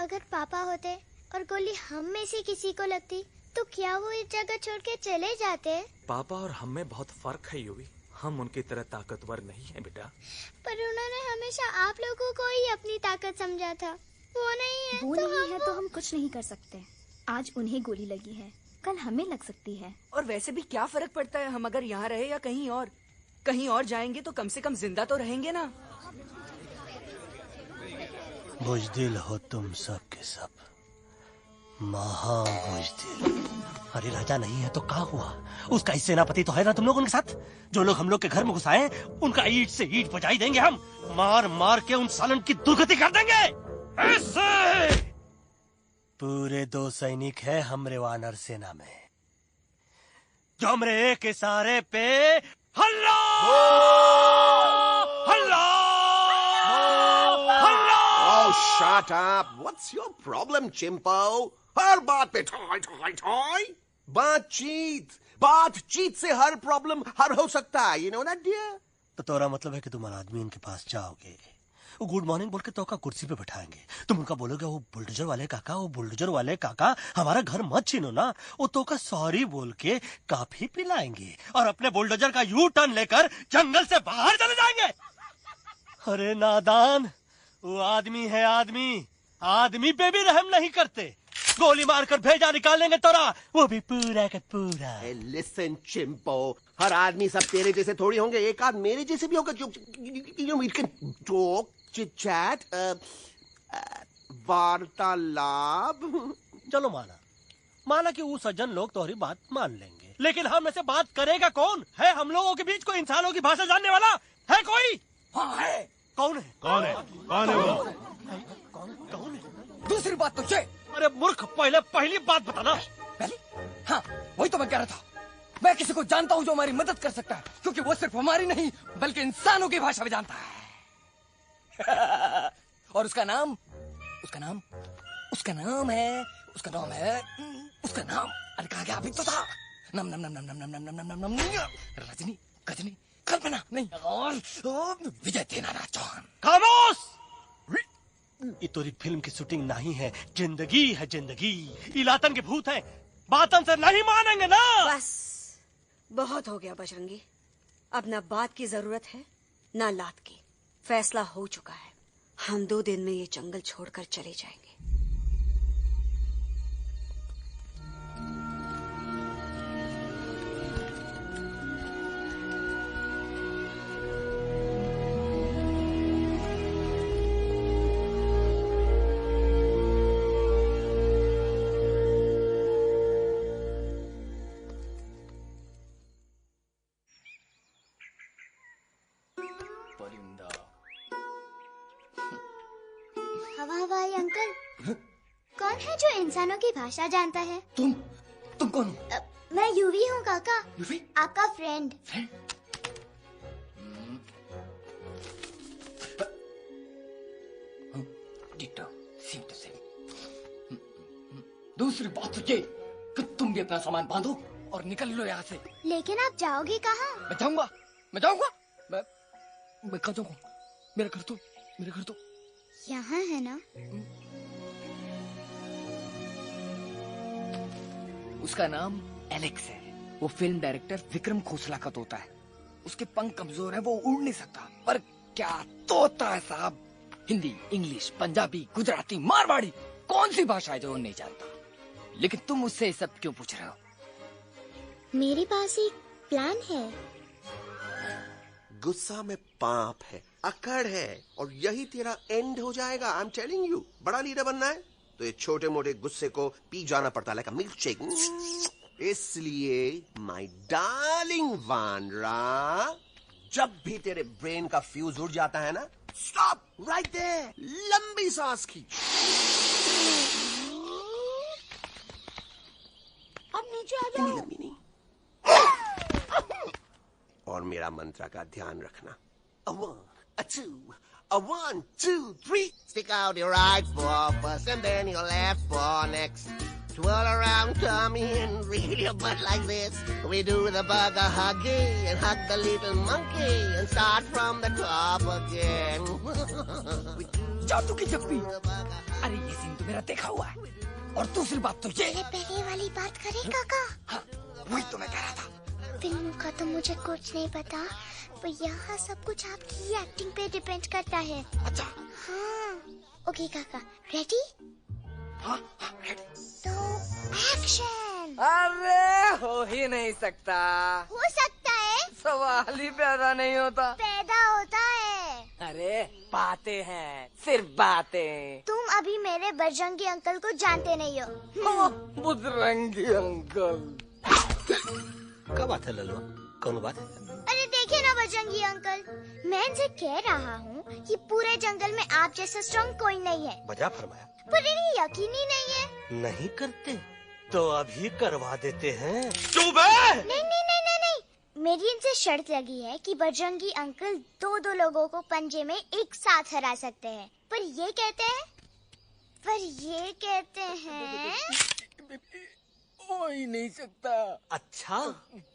अगर पापा होते और गोली हम में से किसी को लगती तो क्या वो इस जगह छोड़ के चले जाते? पापा और हम में बहुत फर्क है यूवी। हम उनकी तरह ताकतवर नहीं है बेटा। पर उन्होंने हमेशा आप लोगों को ही अपनी ताकत समझा था। वो नहीं है वो नहीं है तो हम कुछ नहीं कर सकते। आज उन्हें गोली लगी है, कल हमें लग सकती है। और वैसे भी क्या फर्क पड़ता है हम अगर यहाँ रहे या कहीं और? कहीं और जाएंगे तो कम से कम जिंदा तो रहेंगे ना। बुज़दिल हो तुम सब के सब, महाबुज़दिल। अरे राजा नहीं है तो क्या हुआ? उसका इस सेनापति तो है ना तुम लोग उनके साथ। जो लोग हम लोग के घर में घुसाए उनका ईंट से ईंट बजाई देंगे हम। मार मार के उन सालन की दुर्गति कर देंगे। ऐसे पूरे 2 सैनिक है हमरे वानर सेना में, जो हमरे एक इशारे पे हल्ला हल्ला हल्ला। Oh, shut up! What's your problem, Chimpo? हर बात पे ठॉय ठॉय ठॉय। बातचीत से हर प्रॉब्लम हल हो सकता है। You know that, dear? तो तोरा मतलब है कि तुम आदमी इनके पास जाओगे, वो गुड मॉर्निंग बोल के तो का कुर्सी पे बैठाएंगे, तुम उनका बोलोगे वो बुलडोजर वाले काका हमारा घर मत छीनो ना, वो तो का सॉरी बोल के काफी पिलाएंगे और अपने बुलडोजर का यू टर्न लेकर जंगल से बाहर चले जाएंगे। अरे नादान, वो आदमी है आदमी पे भी रहम नहीं करते। गोली मारकर भेजा निकाल लेंगे तोरा, वो भी पूरा का पूरा। Hey, listen, Chimpo. हर आदमी सब तेरे जैसे थोड़ी होंगे, एक आध मेरे जैसे भी होगा। जो we can talk, chit chat, वार्तालाप। चलो माना कि वो सज्जन लोग तुम्हारी बात मान लेंगे, लेकिन हम ऐसे बात करेगा कौन? है हम लोगों के बीच कोई इंसानों की भाषा जानने वाला है कोई? हाँ है। कौन है वो? कौन है? दूसरी बात तो ये। अरे मूर्ख, पहली बात बताना। पहले? हाँ, वही तो मैं कह रहा था। मैं किसी को जानता हूँ जो हमारी मदद कर सकता है, क्योंकि वो सिर्फ हमारी नहीं बल्कि इंसानों की भाषा में जानता है। और उसका नाम है अरे कहा गया अभी तो था। नम रजनी गजनी कल्पना नहीं और विजय देनाराज चौहान। खामोश! ये तोरी फिल्म की शूटिंग नहीं है, जिंदगी है जिंदगी। इलातन के भूत हैं, बातन से नहीं मानेंगे ना। बस बहुत हो गया बजरंगी, अब ना बात की जरूरत है ना लात की। फैसला हो चुका है, हम 2 दिन में ये जंगल छोड़कर चले जाएंगे। हवाई अंकल, कौन है जो इंसानों की भाषा जानता है? तुम कौन हो? मैं यूवी हूँ काका। यूवी? आपका फ्रेंड। दूसरी बात तो ये कि तुम भी अपना सामान बांधो और निकल लो यहाँ से। लेकिन आप जाओगे कहाँ? मैं जाऊंगा मैं कहाँ जाऊंगा? मेरा घर तो यहाँ है ना? उसका नाम एलेक्स है। वो फिल्म डायरेक्टर विक्रम खोसला का तोता है। उसके पंख कमजोर है, वो उड़ नहीं सकता, पर क्या तोता है साहब। हिंदी, इंग्लिश, पंजाबी, गुजराती, मारवाड़ी, कौन सी भाषा है जो वो नहीं जानता। लेकिन तुम उससे सब क्यों पूछ रहे हो? मेरे पास एक प्लान है। गुस्सा में पाप है, अकड़ है, और यही तेरा एंड हो जाएगा। I am telling you. बड़ा लीडर बनना है तो ये छोटे मोटे गुस्से को पी जाना पड़ता है, लाइक अ मिल्क शेक। इसलिए माय डार्लिंग वानरा, जब भी तेरे ब्रेन का फ्यूज उड़ जाता है ना, स्टॉप राइट देयर, लंबी सांस खींच। अब नीचे आ जाओ। लंबी नहीं, और मेरा मंत्र का ध्यान रखना। A 1, a 2, a 1, 2, 3. Stick out your right paw first and then your left paw next. Twirl around tummy and reel your butt like this. We do the bugger huggy and hug the little monkey and start from the top again. जादू की चप्पी। अरे ये scene तो मेरा देखा हुआ है। और दूसरी बात तो ये पहले वाली बात करें काका। हाँ, वही तो मैं कह रहा था। फिल्मों का तो मुझे कुछ नहीं पता, पर यहाँ सब कुछ आपकी एक्टिंग पे डिपेंड करता है। अच्छा हाँ, ओके काका, रेडी? हाँ रेडी। तो एक्शन। अरे हो ही नहीं सकता। हो सकता है, सवाल ही पैदा नहीं होता। पैदा होता है। अरे बातें हैं, सिर्फ बातें। तुम अभी मेरे बजरंगी अंकल को जानते नहीं हो। बजरंगी अंकल। क्या बात है ललुआ, कौन बात है? अरे देखिए ना बजरंगी अंकल, मैं इनसे कह रहा हूँ कि पूरे जंगल में आप जैसा स्ट्रॉन्ग कोई नहीं है। बजा फरमाया। पर इन्हें यकीन ही नहीं है। नहीं करते तो अभी करवा देते हैं। चुप है। नहीं नहीं नहीं नहीं नहीं, मेरी इनसे शर्त लगी है कि बजरंगी अंकल दो लोगों को पंजे में एक साथ हरा सकते हैं। पर ये कहते हैं हो ही नहीं सकता। अच्छा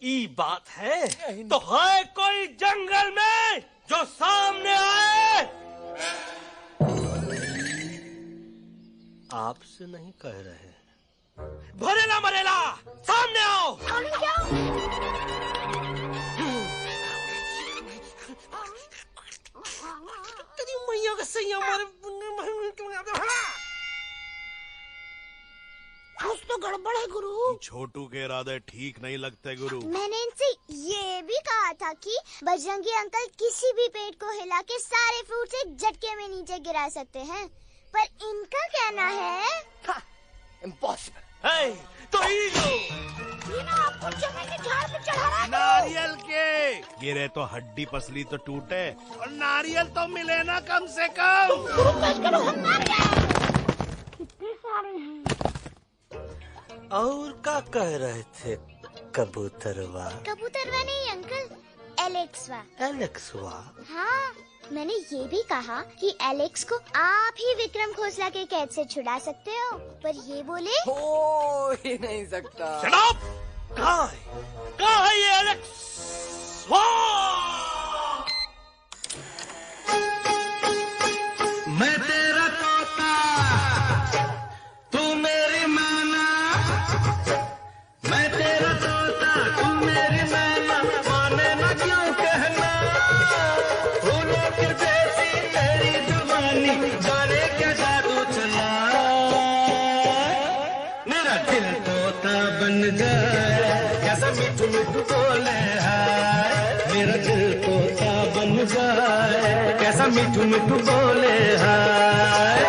ये बात है तो है कोई जंगल में जो सामने आए? आपसे नहीं कह रहे। भरेला मरेला सामने आओ। तेरी मैया का सही हमारे कुछ तो गड़बड़ है गुरु। छोटू के इरादे ठीक नहीं लगते गुरु। मैंने इनसे ये भी कहा था कि बजरंगी अंकल किसी भी पेड़ को हिला के सारे फ्रूट से झटके में नीचे गिरा सकते हैं, पर इनका कहना है इम्पॉसिबल। तो ये ना आपको चने के झाड़ पे चढ़ा रहा है। नारियल के गिरे तो हड्डी पसली तो टूटे और नारियल तो मिले ना कम से कम। और क्या कह रहे थे कबूतरवा? कबूतरवा नहीं अंकल, एलेक्सवा। एलेक्सवा? हाँ, मैंने ये भी कहा कि एलेक्स को आप ही विक्रम खोसला के कैद से छुड़ा सकते हो, पर ये बोले हो ही नहीं सकता। Shut up! कहाँ है ये एलेक्स? मैं तेरा तोता, तू मेरी मैना। मैं तेरा तोता, तू मेरी मैना। माने ना क्यों कहना, फूलों की जैसी तेरी जुबानी। जाने क्या जादू चला, मेरा दिल तोता बन जाए। कैसा मिठू मिठू बोले हाय, मेरा दिल तोता बन जाए। कैसा मिठू मिठू बोले हाय।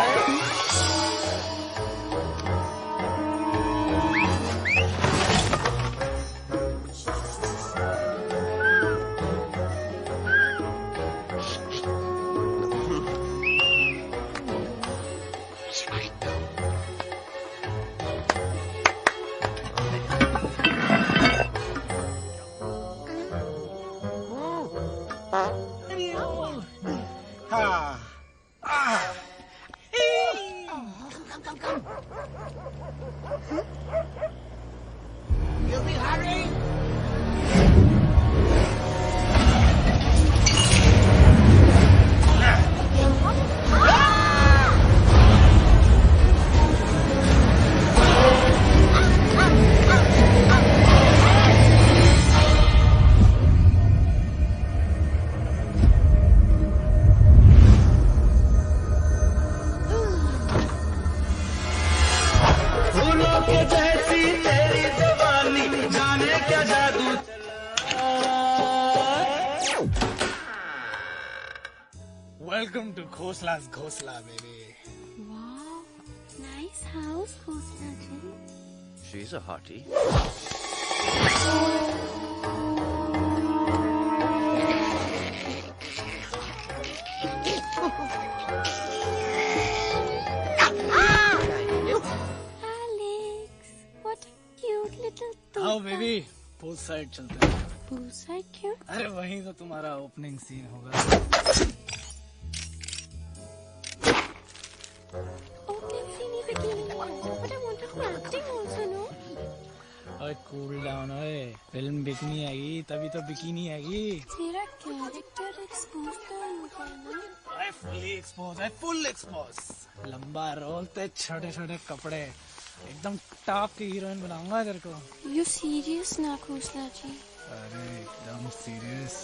फूलों के जैसी तेरी जवानी। जाने क्या जादू चला। वेलकम टू खोसला's घोसला baby. Wow, nice house, Khosla ji. She's a hottie. Alex, what a cute little आओ toad. बेबी, पूल साइड चलते हैं। Poolside cute. अरे वहीं तो तुम्हारा ओपनिंग सीन होगा। Opening scene is a killing one, but I want to do acting also, no? ओए cool down ओए, फिल्म बिकनी आएगी तभी तो बिकिनी आएगी। तेरा कैरेक्टर एक्सपोज तो होगा ना? ओए फुली एक्सपोज है, फुल एक्सपोज। लंबा रोल ते छोटे छोटे कपड़े, एकदम टॉप की हीरोइन बनाऊंगा तेरे को। यू सीरियस ना खोसला जी? अरे एकदम सीरियस।